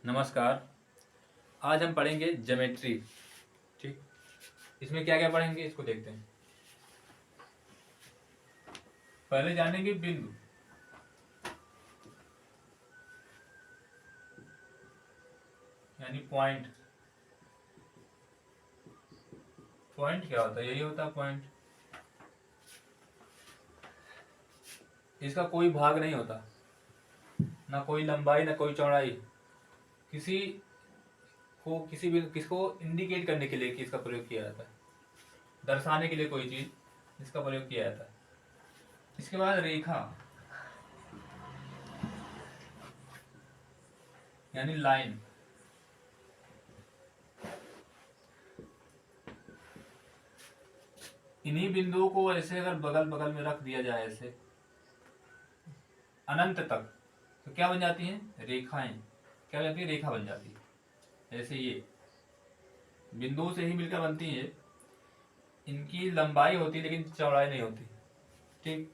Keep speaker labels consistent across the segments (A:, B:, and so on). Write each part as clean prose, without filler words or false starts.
A: नमस्कार। आज हम पढ़ेंगे ज्योमेट्री। ठीक, इसमें क्या क्या पढ़ेंगे इसको देखते हैं। पहले जानेंगे बिंदु। यानी पॉइंट। पॉइंट क्या होता है? यही होता है पॉइंट। इसका कोई भाग नहीं होता, ना कोई लंबाई ना कोई चौड़ाई। किसी को किसी भी किसको इंडिकेट करने के लिए कि इसका प्रयोग किया जाता है, दर्शाने के लिए कोई चीज इसका प्रयोग किया जाता है। इसके बाद रेखा यानी लाइन। इन्हीं बिंदुओं को ऐसे अगर बगल बगल में रख दिया जाए ऐसे अनंत तक, तो क्या बन जाती हैं? रेखाएं। क्या बन जाती है? रेखा बन जाती है। ऐसे ये बिंदुओं से ही मिलकर बनती है। इनकी लंबाई होती है लेकिन चौड़ाई नहीं होती। ठीक,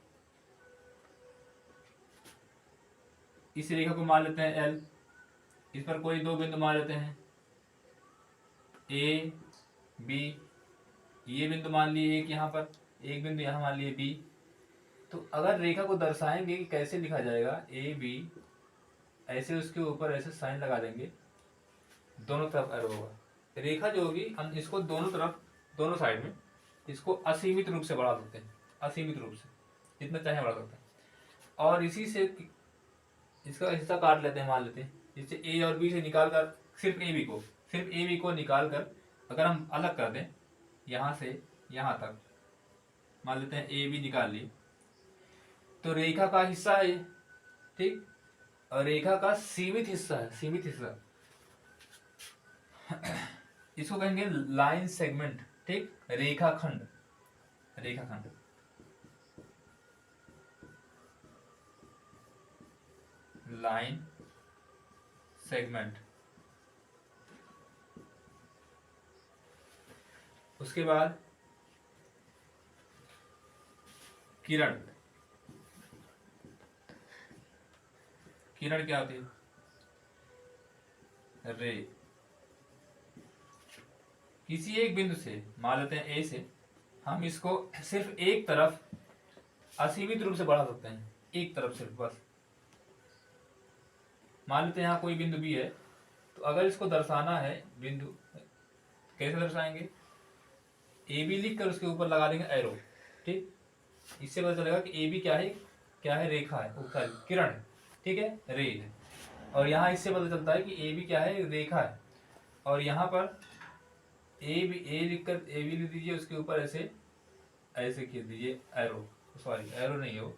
A: इस रेखा को मान लेते हैं एल। इस पर कोई दो बिंदु मान लेते हैं ए बी। ये बिंदु मान लिए एक यहाँ पर, एक बिंदु यहाँ मान लिए बी। तो अगर रेखा को दर्शाएंगे कि कैसे लिखा जाएगा ए बी, ऐसे उसके ऊपर ऐसे साइन लगा देंगे, दोनों तरफ एरो होगा। रेखा जो होगी हम इसको दोनों तरफ, दोनों साइड में इसको असीमित रूप से बढ़ा सकते हैं। असीमित रूप से जितना चाहे बढ़ा सकते हैं। और इसी से इसका हिस्सा काट लेते हैं, मान लेते हैं जिससे ए और बी से निकाल कर सिर्फ ए बी को निकाल कर अगर हम अलग कर दें यहाँ से यहाँ तक, मान लेते हैं ए बी निकाल लिए, तो रेखा का हिस्सा है ये। ठीक, और रेखा का सीमित हिस्सा है, सीमित हिस्सा इसको कहेंगे लाइन सेगमेंट। ठीक, रेखाखंड। रेखाखंड लाइन सेगमेंट। उसके बाद किरण। किरण क्या होती है? रे। किसी एक बिंदु से, मान लेते हैं ए से, हम इसको सिर्फ एक तरफ असीमित रूप से बढ़ा सकते हैं। एक तरफ सिर्फ, बस। मान लेते हैं यहाँ कोई बिंदु बी है, तो अगर इसको दर्शाना है बिंदु, कैसे दर्शाएंगे? ए बी लिख कर उसके ऊपर लगा देंगे एरो। ठीक, इससे पता चलेगा कि ए बी क्या है? क्या है? रेखा है, उत्तर किरण। ठीक है, रे है। और यहाँ इससे पता चलता है कि ए बी क्या है? रेखा है। और यहाँ पर ए लिख कर ए बी लिख दीजिए, उसके ऊपर ऐसे ऐसे खींच दीजिए एरो। सॉरी, एरो नहीं हो,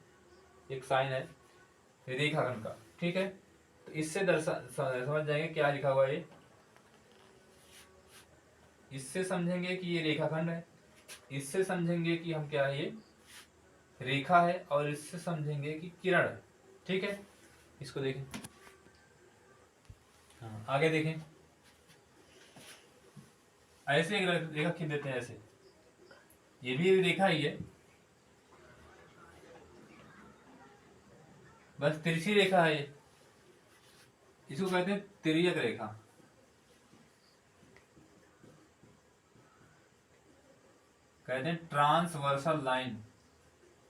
A: एक साइन है रेखाखंड का। ठीक है, तो इससे समझ जाएंगे क्या लिखा हुआ है। इससे समझेंगे कि ये रेखाखंड है, इससे समझेंगे कि हम क्या है, ये रेखा है, और इससे समझेंगे कि किरण है। ठीक है, इसको देखें। हाँ, आगे देखें। ऐसे एक रेखा खींच देते हैं ऐसे, ये भी रेखा ही है, बस तिरछी रेखा है ये। इसको कहते हैं तिर्यक रेखा। कहते हैं ट्रांसवर्सल लाइन।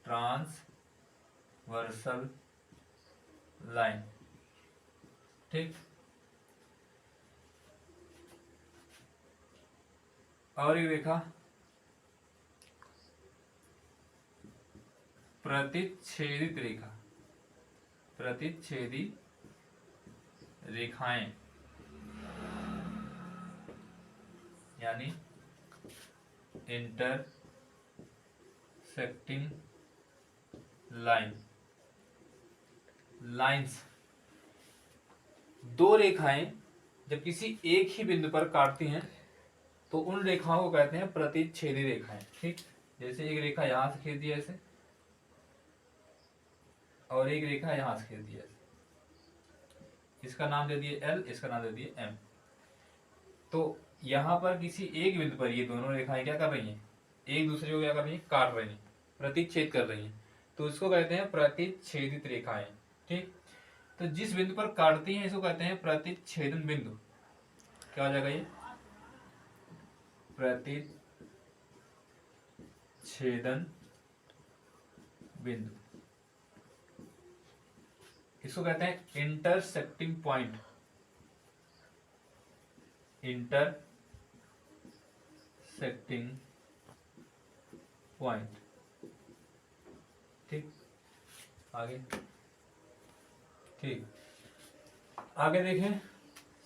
A: Transversal line. ठीक, और एक रेखा प्रतिच्छेदित रेखा। प्रतिच्छेदी रेखाएं यानी इंटरसेक्टिंग लाइन। लाइंस, दो रेखाएं जब किसी एक ही बिंदु पर काटती हैं तो उन रेखाओं को कहते हैं प्रतिच्छेदी रेखाएं। ठीक, जैसे एक रेखा यहां से खींच दी ऐसे, और एक रेखा यहां से खींच दी ऐसे। इसका नाम दे दिए एल, इसका नाम दे दिए एम। तो यहां पर किसी एक बिंदु पर ये दोनों रेखाएं क्या कर रही हैं? एक दूसरे को क्या कर रही हैं? काट रही हैं, प्रतिच्छेद कर रही हैं। तो इसको कहते हैं प्रतिच्छेदित रेखाएं। ठीक, तो जिस बिंदु पर काटती है इसको कहते हैं प्रतिच्छेदन बिंदु। क्या हो जाएगा ये? प्रतिच्छेदन बिंदु। इसको कहते हैं इंटरसेक्टिंग पॉइंट। Intersecting point. ठीक, आगे। ठीक, आगे देखें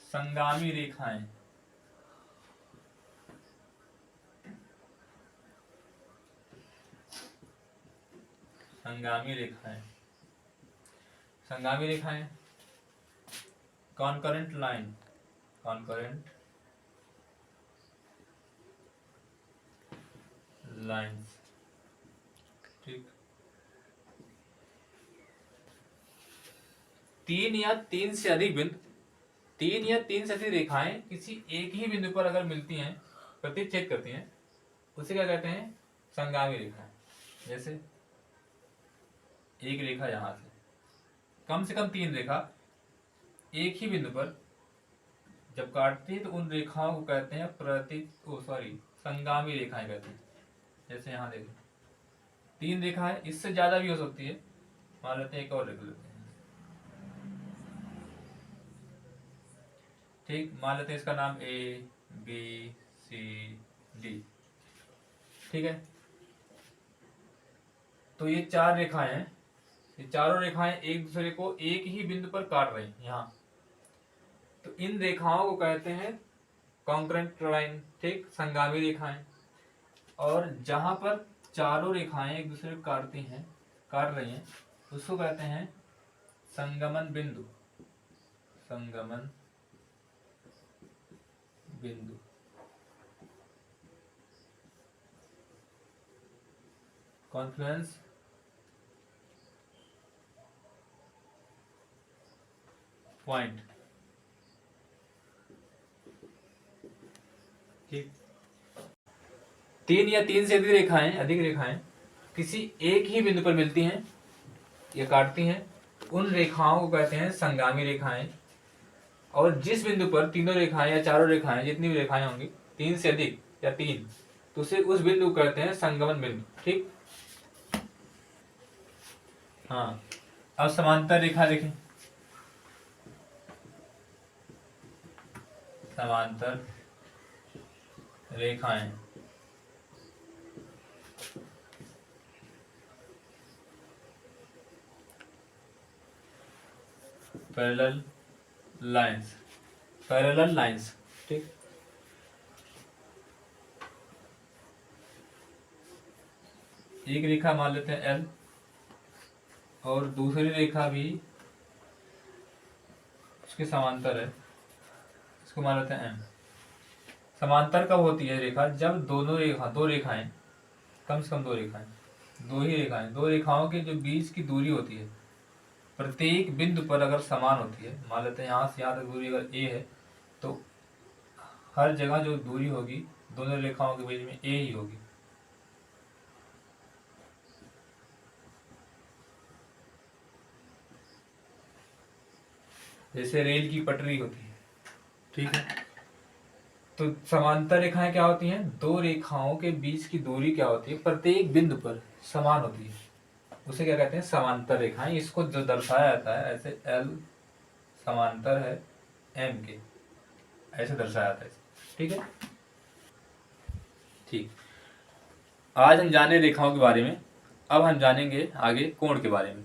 A: संगामी रेखाएं। संगामी रेखाएं, संगामी रेखाएं, कॉन्करेंट लाइन, कॉन्करेंट लाइन्स। ठीक, तीन या तीन से अधिक रेखाएं किसी एक ही बिंदु पर अगर मिलती हैं, प्रतिच्छेद करती हैं, उसे क्या कहते हैं? संगामी रेखाएं। जैसे एक रेखा यहां से कम 3 रेखा एक ही बिंदु पर जब काटती है तो उन रेखाओं को कहते हैं संगामी रेखाएं कहते हैं। जैसे यहां देखो 3 रेखा है, इससे ज्यादा भी हो सकती है, मान लेते हैं एक और रेखा लेते हैं। ठीक, मान लेते हैं इसका नाम A B C D। ठीक है, तो ये 4 रेखाएं हैं, ये चारों रेखाएं एक दूसरे को एक ही बिंदु पर काट रही हैं यहाँ, तो इन रेखाओं को कहते हैं कॉन्करेंट लाइन। ठीक, संगामी रेखाएं। और जहां पर चारों रेखाएं एक दूसरे को काट रही हैं उसको कहते हैं संगमन बिंदु। संगमन बिंदु। Confluence point. ठीक, 3 या 3 से अधिक रेखाएं किसी एक ही बिंदु पर मिलती हैं या काटती हैं, उन रेखाओं को कहते हैं संगामी रेखाएं। और जिस बिंदु पर तीनों रेखाएं या चारों रेखाएं, जितनी भी रेखाएं होंगी 3 से अधिक या 3, तो उसे उस बिंदु को कहते हैं संगमन बिंदु। ठीक, हाँ, अब समांतर रेखा देखें। समांतर रेखाएं, पैरेलल लाइंस। Parallel lines. ठीक, एक रेखा मान लेते हैं L और दूसरी रेखा भी उसके समांतर है, इसको मान लेते हैं M। समांतर कब होती है रेखा? जब दो रेखाएं, कम से कम दो रेखाओं के जो बीच की दूरी होती है प्रत्येक बिंदु पर अगर समान होती है। मान लेते हैं यहाँ से यहाँ तक दूरी अगर A है तो हर जगह जो दूरी होगी दोनों रेखाओं के बीच में A ही होगी। जैसे रेल की पटरी होती है। ठीक है, तो समांतर रेखाएं क्या होती हैं? दो रेखाओं के बीच की दूरी क्या होती है? प्रत्येक बिंदु पर समान होती है, उसे क्या कहते हैं? समांतर रेखाएं। इसको जो दर्शाया जाता है ऐसे L समांतर है M के, ऐसे दर्शाया जाता है। ठीक है, ठीक, आज हम जाने रेखाओं के बारे में। अब हम जानेंगे आगे कोण के बारे में।